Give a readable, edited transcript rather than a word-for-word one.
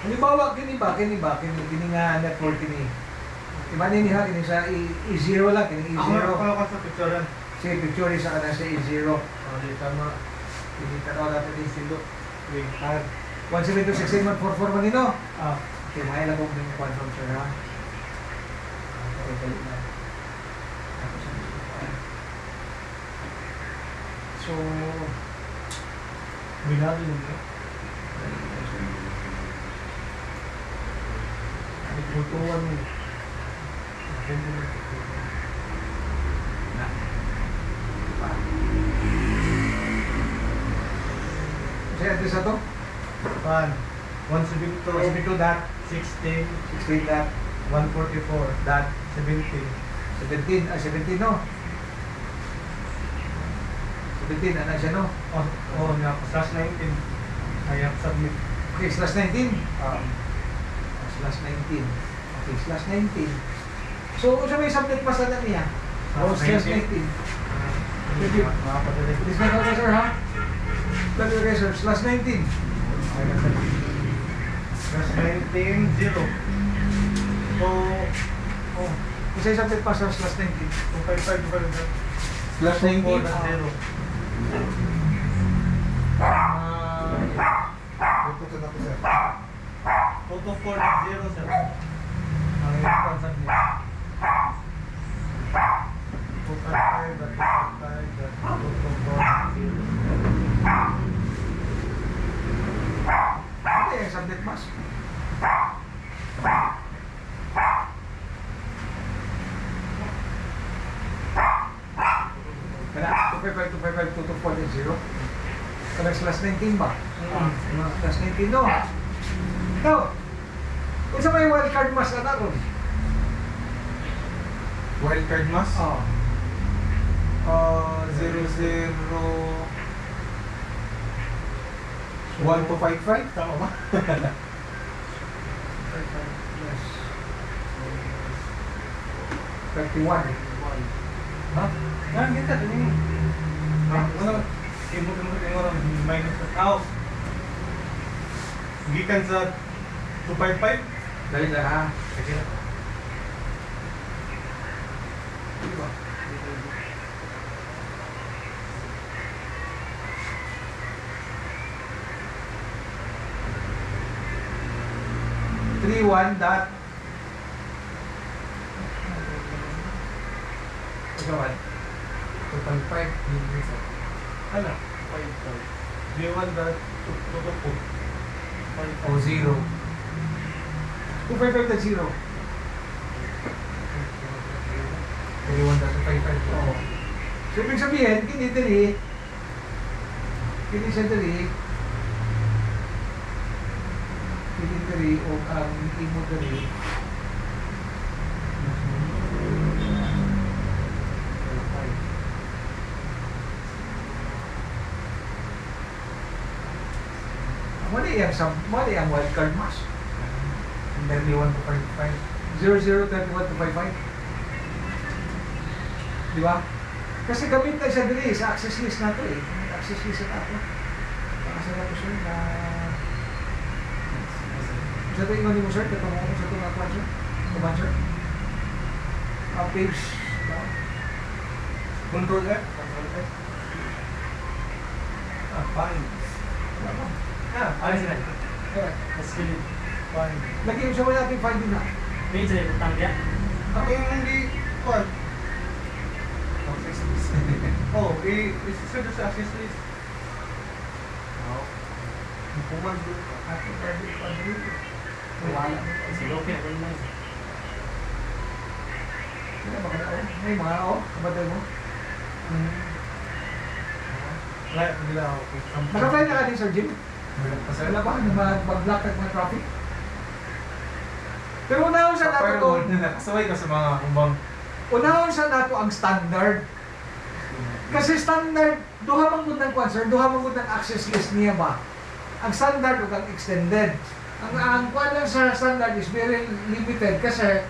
Halimbawa, kini nga network kini. Imanin niya, kini sa E0 lang, kini E0. Ako ka sa picture yan. Sige, picture sa kanan sa E0. Di tama. Hindi ka daw natin yung silo. 17216 man 44 man nino. Okay, may ilang kong yung confirm sir ha. Okay, balik na. So, Binali mo ba? nagbutuan mo. Kasi address na to? 172 dot 16 dot 144 dot 17 17 no? 17, ano siya no? nga po, /19 I have submit. Okay, /19. /19. Okay, /19. So, kung siya may submit pa sa niya? /19. Thank you. Please make out sir ha? Love you guys sir, /19. /19 0. So, Kung siya submit pa sa /19. 255 /19. 4.0. Pupunta na po sir. 224.0 sir. Ang ipon submit. 255.254.0. Hindi, submit mas. Kaya 255.254.0. Kaya /19 ba? /19 no? No. Kung sa may wildcard mas na ron? Wildcard mas? Oo. 00 1255? Tama ba? Yes. 31. Ha? Yan, kita din. Ano? Ibig mo din oras minus sa house. Gikan sa 255. Dali na ha. Sige na. Diba? 31 dot Pagkawan 2.5 Ano? 55. G1 dot 224. o 0 255 dot 0 31 dot 255 oo. So ibig sabihin kini siya dali o ang imo dali mali ang wildcard mas 31 to 55 0031 to 55 di ba? Kasi gamit na siya dali sa access list na to access list na to kasi na po sir na sa ito ingon mo sir ito mo sa ito nga kwan sir kuman sir page Control F. Fine. Ayos na. Mas kilit. Fine. lagi yung sabay natin find din na May isa yung tangga. Ako yung hindi call. Access list. Isa sa access list. kuman doon at wala Sige, okay. Ako naman. may mga kabatay mo Wala, nila ako. nakaply na ka din sir Jim? Wala ba? Mag-block at mga traffic? Pero unahon sa nato to. Nakasaway ka sa mga kumbang. Unahon sa nato ang standard. Kasi standard, duha man gud ng concern, duha man gud ng access list niya ba? Ang standard ug ang extended. Ang kuan lang sa standard is very limited kasi